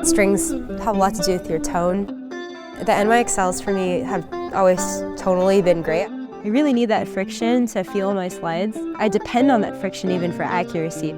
Strings have a lot to do with your tone. The NYXLs for me have always tonally been great. I really need that friction to feel my slides. I depend on that friction even for accuracy.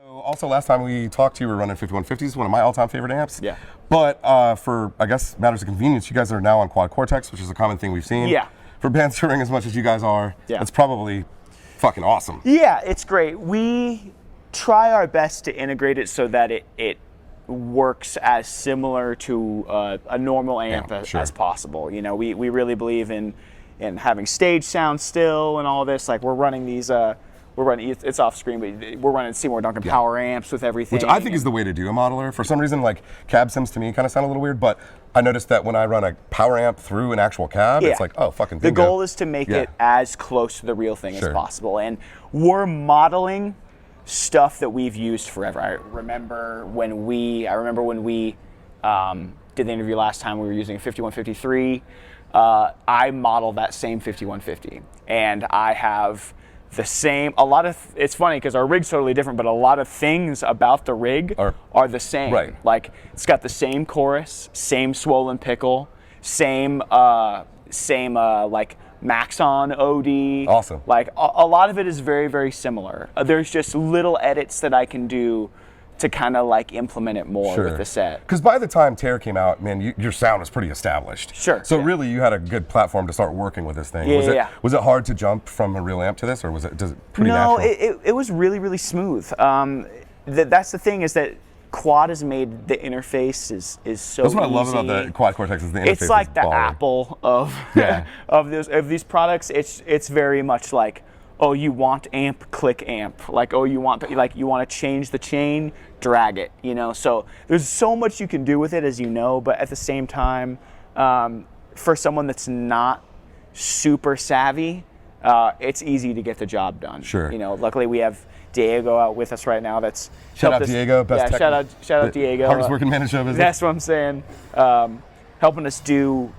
Also, last time we talked to you, we were running 5150s, one of my all-time favorite amps. Yeah. But for, I guess, matters of convenience, you guys are now on quad cortex, which is a common thing we've seen. Yeah. For bands touring as much as you guys are, yeah, it's probably fucking awesome. Yeah, it's great. We try our best to integrate it so that it works as similar to a normal amp as possible. You know, we really believe in having stage sound still and all this. Like we're running these, it's off screen, but we're running Seymour Duncan power amps with everything. Which I think is the way to do a modeler. For some reason, like cab sims to me kind of sound a little weird, but I noticed that when I run a power amp through an actual cab, it's like, oh, fucking bingo. The goal is to make it as close to the real thing as possible. And we're modeling stuff that we've used forever. I remember when we did the interview last time, we were using a 5153. I modeled that same 5150, and I have the same, it's funny because our rig's totally different, but a lot of things about the rig are the same. Right. Like it's got the same chorus, same swollen pickle, same like Maxon OD. Awesome. Like a lot of it is very, very similar. There's just little edits that I can do to kind of like implement it more with the set. Because by the time Tear came out, man, your sound was pretty established. Sure. So really, you had a good platform to start working with this thing. Was it hard to jump from a real amp to this, or was it pretty natural? No, it was really, really smooth. That's the thing, is that Quad has made the interface is so That's what easy. I love about the Quad Cortex is the interface. It's like the baller. Apple of of these products. It's very much like, oh, you want amp, click amp. Like, oh, you want to change the chain, drag it. You know, so there's so much you can do with it, as you know. But at the same time, for someone that's not super savvy, it's easy to get the job done. Sure. You know, luckily we have Diego out with us right now. That's shout out Diego, best tech. Shout out Diego. Hardest working man in show business. That's what I'm saying. Helping us do,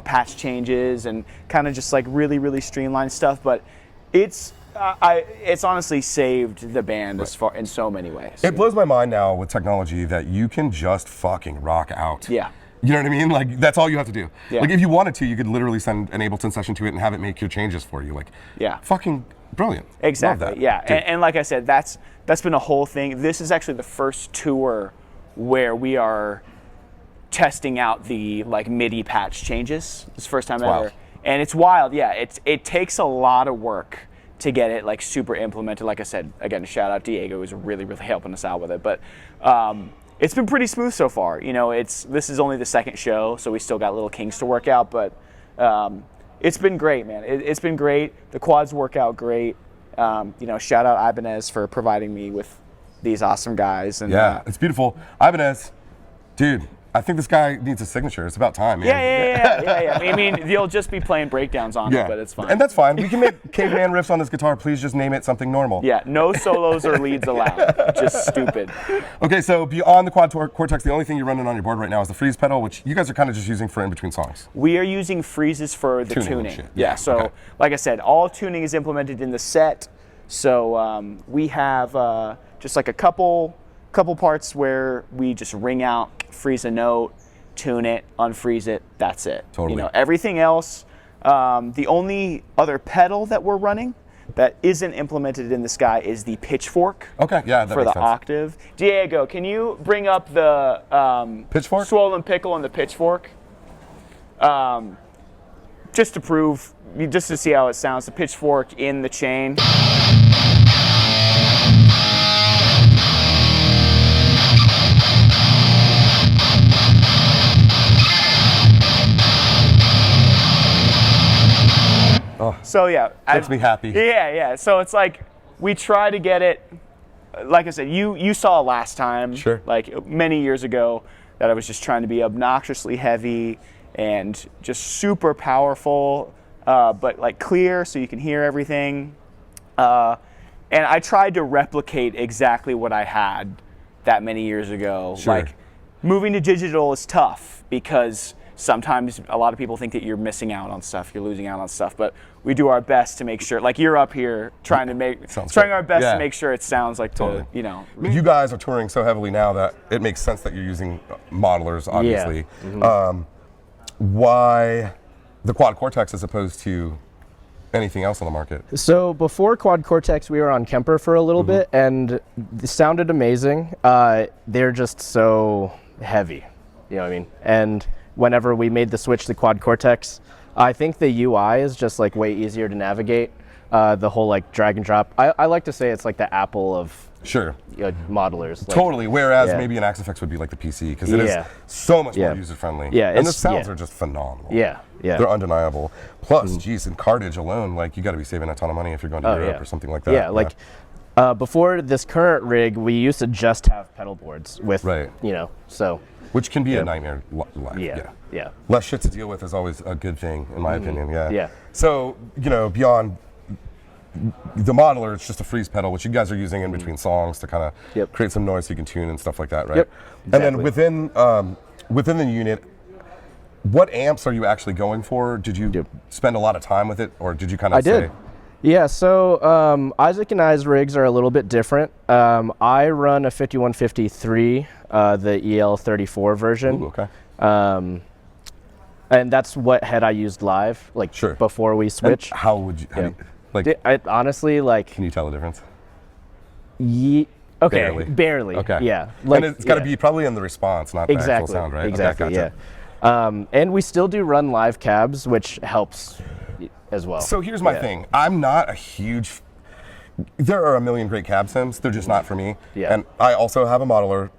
patch changes and kind of just like really, really streamline stuff. But it's honestly saved the band in so many ways. It blows my mind now with technology that you can just fucking rock out. Yeah. You know what I mean? Like, that's all you have to do. Yeah. Like, if you wanted to, you could literally send an Ableton session to it and have it make your changes for you. Like, fucking brilliant. Love Exactly. that. Yeah. And like I said, that's been a whole thing. This is actually the first tour where we are testing out the like MIDI patch changes. It's the first time ever. Wild. And it's wild. Yeah. It takes a lot of work to get it like super implemented. Like I said, again, shout out Diego, who's really, really helping us out with it. But it's been pretty smooth so far. This is only the second show, so we still got little kinks to work out, but it's been great, man. It's been great. The quads work out great. Shout out Ibanez for providing me with these awesome guys. And it's beautiful. Ibanez, dude, I think this guy needs a signature. It's about time, man. Yeah. I mean, you'll just be playing breakdowns on it, but it's fine. And that's fine. We can make caveman riffs on this guitar. Please just name it something normal. Yeah, no solos or leads allowed. Just stupid. Okay, so beyond the Quad Cortex, the only thing you're running on your board right now is the freeze pedal, which you guys are kind of just using for in between songs. We are using freezes for the tuning. Yeah, so like I said, all tuning is implemented in the set. So we have just like a couple parts where we just ring out, freeze a note, tune it, unfreeze it, that's it. Totally. Everything else, the only other pedal that we're running that isn't implemented in this guy is the pitchfork. Okay, yeah, that for makes the sense. octave. Diego, can you bring up the pitchfork? Swollen pickle and the pitchfork? Just to see how it sounds, the pitchfork in the chain. Oh, so yeah, makes me happy. Yeah. So it's like we try to get it. Like I said, you saw last time, like many years ago, that I was just trying to be obnoxiously heavy and just super powerful, but like clear so you can hear everything. And I tried to replicate exactly what I had that many years ago. Like moving to digital is tough because sometimes a lot of people think that you're missing out on stuff, you're losing out on stuff, but we do our best to make sure, like you're up here trying to make, our best to make sure it sounds like totally. you know. You guys are touring so heavily now that it makes sense that you're using modelers, obviously. Why the Quad Cortex as opposed to anything else on the market? So before Quad Cortex, we were on Kemper for a little bit, and it sounded amazing. They're just so heavy, you know what I mean? And whenever we made the switch to Quad Cortex, I think the UI is just like way easier to navigate. The whole like drag and drop. I like to say it's like the Apple of modelers. Like, totally. Whereas maybe an Axe FX would be like the PC because it is so much more user friendly. Yeah, and the sounds are just phenomenal. Yeah. They're undeniable. Plus, geez, in cartage alone, like you got to be saving a ton of money if you're going to Europe or something like that. Yeah, like before this current rig, we used to just have pedal boards with, you know, so. Which can be a nightmare. Yeah. Less shit to deal with is always a good thing, in my opinion. Yeah. So, you know, beyond the modeler, it's just a freeze pedal, which you guys are using in between songs to kind of create some noise so you can tune and stuff like that, right? And then within the unit, what amps are you actually going for? Did you spend a lot of time with it, or did you kind of say? I did. Yeah, so Isaac and I's rigs are a little bit different. I run a 5153, the EL34 version. Ooh, okay. And that's what head I used live, like before we switch. And how would you, like? I honestly, like. Can you tell the difference? Okay, barely. Okay. Yeah. Like, and it's got to be probably in the response, not the actual sound, right? Exactly, okay, gotcha. And we still do run live cabs, which helps as well. So here's my thing. I'm not a huge, there are a million great cab sims, they're just not for me. And I also have a modeler.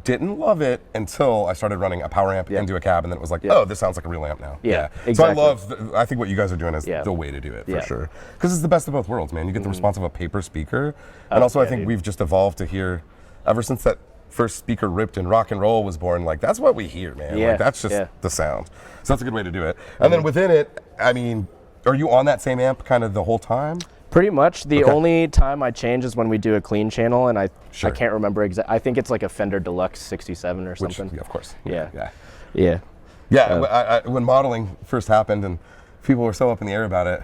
Didn't love it until I started running a power amp into a cab, and then it was like, oh, this sounds like a real amp now. Exactly. So I love, I think what you guys are doing is the way to do it, for sure. Because it's the best of both worlds, man. You get the response of a paper speaker, and also I think we've just evolved to hear, ever since that first speaker ripped and rock and roll was born, like that's what we hear, man. Like that's just the sound. So that's a good way to do it. And then within it, I mean, are you on that same amp kind of the whole time? Pretty much. The only time I change is when we do a clean channel, and I can't remember I think it's like a Fender Deluxe 67 or something. Which, of course. Yeah. When modeling first happened and people were so up in the air about it,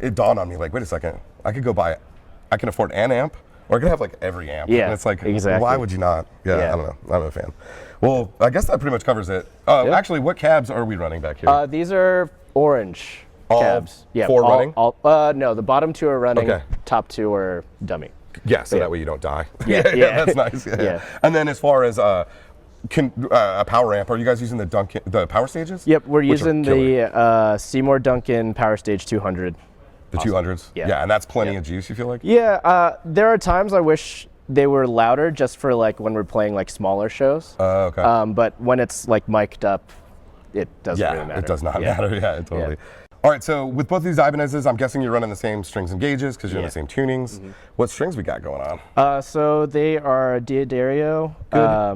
it dawned on me, like, wait a second, I can afford an amp, or I could have like every amp. Yeah, and it's like, why would you not? I don't know. I'm a fan. Well, I guess that pretty much covers it. Actually, what cabs are we running back here? These are orange cabs. Four running? No, the bottom two are running. Okay. Top two are dummy. Yeah, so that way you don't die. Yeah, that's nice. Yeah. And then as far as a power amp, are you guys using the power stages? Yep, we're using the Seymour Duncan Power Stage 200. The 200s? Yeah, and that's plenty of juice, you feel like? Yeah, there are times I wish they were louder just for like when we're playing like smaller shows. Okay. But when it's like mic'd up, it doesn't really matter. It does not matter. Yeah, totally. All right, so with both these Ibanezes, I'm guessing you're running the same strings and gauges because you're in the same tunings. What strings we got going on? So they are Diodario.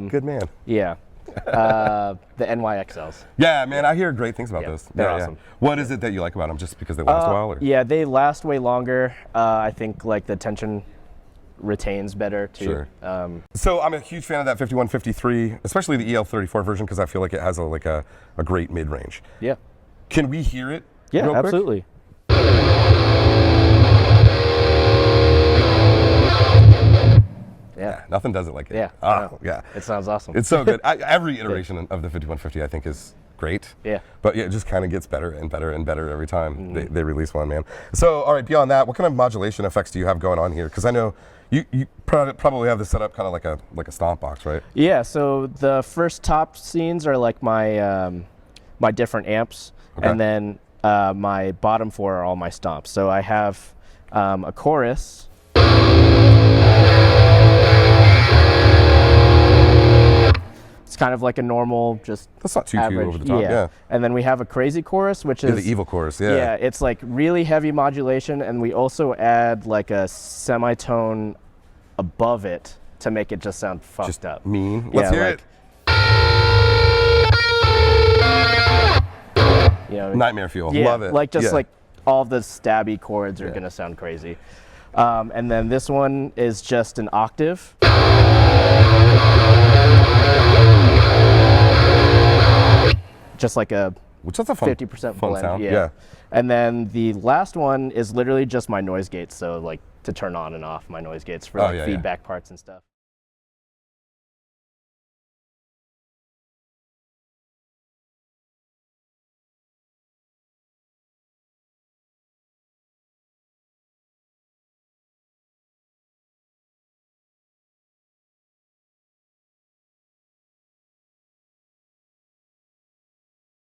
Good man. Yeah. The NYXLs. Yeah, man, I hear great things about those. They're awesome. What is it that you like about them? Just because they last a while? Or? Yeah, they last way longer. I think like the tension retains better too. Sure. So I'm a huge fan of that 5153, especially the EL34 version because I feel like it has a great mid-range. Yeah. Can we hear it? Yeah, real quick? absolutely. Yeah, nothing does it like it. Yeah. It sounds awesome. It's so good. Every iteration of the 5150 I think is great. Yeah. But it just kind of gets better and better and better every time they release one, man. So, all right, beyond that, what kind of modulation effects do you have going on here? Because I know you probably have this set up kind of like a stomp box, right? Yeah, so the first top scenes are like my my different amps, and then my bottom four are all my stomps. So I have a chorus. It's kind of like a normal, just that's not too over the top. Yeah. And then we have a crazy chorus, which is the evil chorus. Yeah, it's like really heavy modulation, and we also add like a semitone above it to make it just sound fucked up. Mean. Let's hear it. You know, nightmare fuel. Yeah, love it. Like just like all the stabby chords are gonna sound crazy. And then this one is just an octave. just like a which is a fun, 50% fun blend. sound. Yeah. And then the last one is literally just my noise gates. So like to turn on and off my noise gates for like feedback parts and stuff.